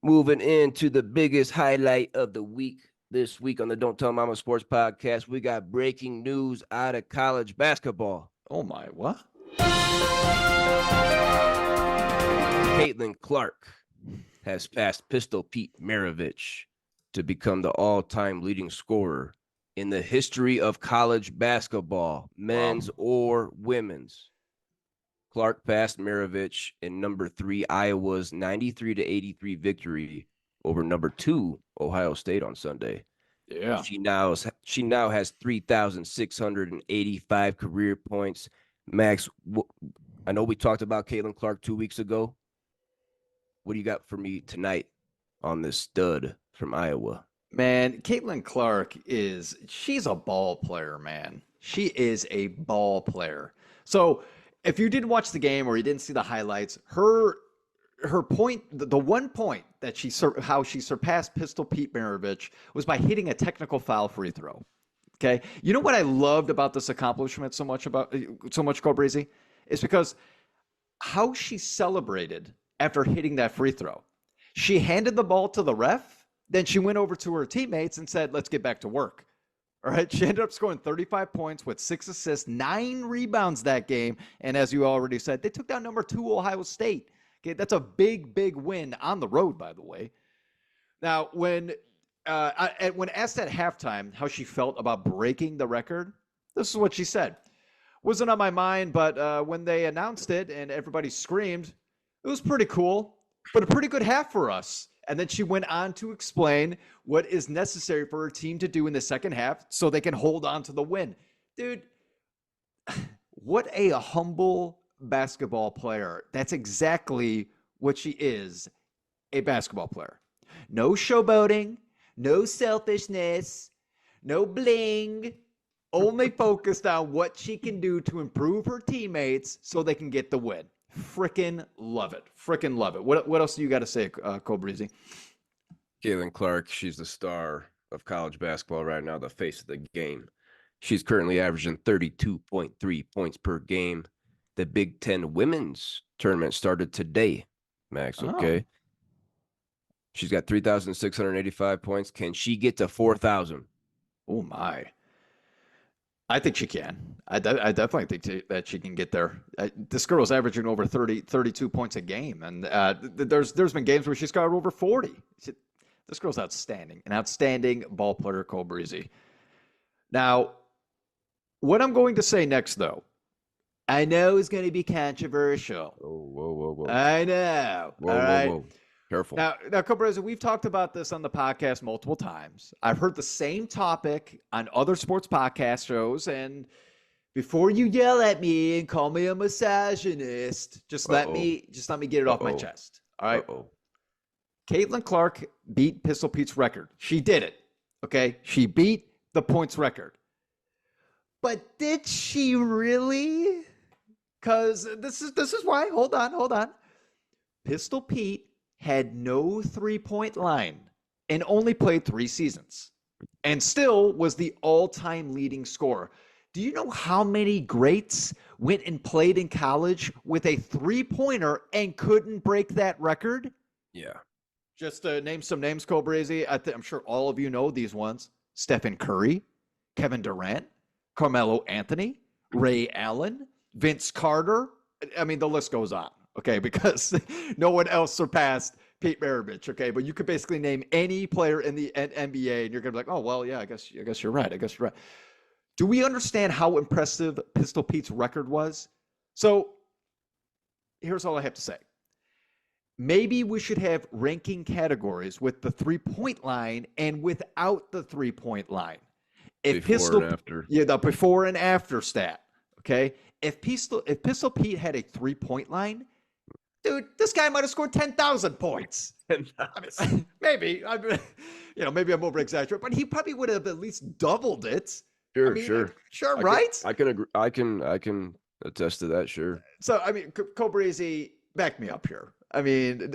Moving into the biggest highlight of the week this week on the Don't Tell Mama Sports Podcast, we got breaking news out of college basketball. Oh my, what? Caitlin Clark has passed Pistol Pete Maravich to become the all-time leading scorer in the history of college basketball, men's or women's. Clark passed Maravich in number 3 Iowa's 93-83 victory over number 2 Ohio State on Sunday. Yeah. She now has 3,685 career points. Max, I know we talked about Caitlin Clark 2 weeks ago. What do you got for me tonight on this stud from Iowa? Man, Caitlin Clark she's a ball player, man. She is a ball player. So if you didn't watch the game or you didn't see the highlights, her point, the one point that how she surpassed Pistol Pete Maravich was by hitting a technical foul free throw. Okay. You know what I loved about this accomplishment so much, Cole Breezy? Is because how she celebrated after hitting that free throw. She handed the ball to the ref, then she went over to her teammates and said, let's get back to work. All right. She ended up scoring 35 points with 6 assists, 9 rebounds that game. And as you already said, they took down number 2 Ohio State. Okay. That's a big, big win on the road, by the way. Now, when asked at halftime how she felt about breaking the record, this is what she said. Wasn't on my mind, but when they announced it and everybody screamed, it was pretty cool, but a pretty good half for us. And then she went on to explain what is necessary for her team to do in the second half so they can hold on to the win. Dude, what a humble basketball player. That's exactly what she is, a basketball player. No showboating, no selfishness, no bling, only focused on what she can do to improve her teammates so they can get the win. Freaking love it. Freaking love it. What else do you got to say, Cole Breezy? Caitlin Clark, she's the star of college basketball right now, the face of the game. She's currently averaging 32.3 points per game. The Big Ten women's tournament started today, Max, okay? Oh. She's got 3,685 points. Can she get to 4,000? Oh, my. I think she can. I definitely think that she can get there. This girl's averaging over 32 points a game. And there's been games where she's got over 40. This girl's outstanding. An outstanding ball player, Cole Breezy. Now, what I'm going to say next, though, I know is going to be controversial. Oh, whoa. I know. Whoa, all right. Whoa. Careful. Now, Cole Breezy, we've talked about this on the podcast multiple times. I've heard the same topic on other sports podcast shows, and before you yell at me and call me a misogynist, just let me get it off my chest. All right. Caitlin Clark beat Pistol Pete's record. She did it. Okay. She beat the points record. But did she really? Because this is why. Hold on. Pistol Pete had no three-point line and only played 3 seasons and still was the all-time leading scorer. Do you know how many greats went and played in college with a three-pointer and couldn't break that record? Yeah. Just to name some names, Cole Breezy, I'm sure all of you know these ones. Stephen Curry, Kevin Durant, Carmelo Anthony, Ray Allen, Vince Carter. I mean, the list goes on. Okay, because no one else surpassed Pete Maravich. Okay, but you could basically name any player in the NBA, and you're gonna be like, oh well, yeah, I guess you're right. Do we understand how impressive Pistol Pete's record was? So here's all I have to say. Maybe we should have ranking categories with the 3-point line and without the 3-point line. Before and after. Yeah, the before and after stat. Okay, if Pistol Pete had a 3-point line. Dude, this guy might have scored 10,000 points. I mean, maybe I'm over exaggerating, but he probably would have at least doubled it. Sure, right? I can agree. I can attest to that. Sure. So, I mean, Cole Breezy, back me up here. I mean,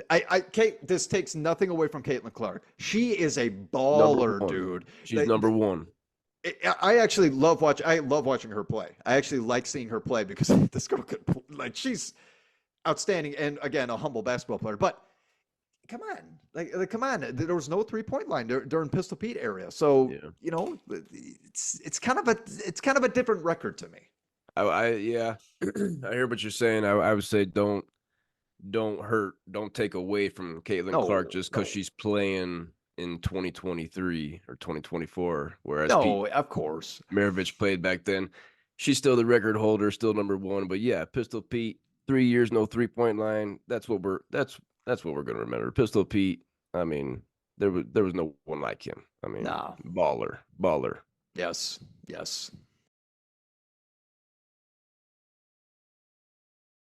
Kate, this takes nothing away from Caitlin Clark. She is a baller, dude. She's number one. I actually love watching her play. I actually like seeing her play because this girl could, she's outstanding, and again, a humble basketball player. But come on, like come on. There was no 3-point line during Pistol Pete area, so Yeah. you know it's kind of a different record to me. Yeah, I hear what you're saying. I would say don't take away from Caitlin Clark No, just because no, she's playing in 2023 or 2024, whereas Pete no. Of course, Maravich played back then. She's still the record holder, still number one. But yeah, Pistol Pete, 3 years, no 3-point line. That's what we're gonna remember. Pistol Pete. I mean, there was no one like him. I mean, no. baller. Yes, yes.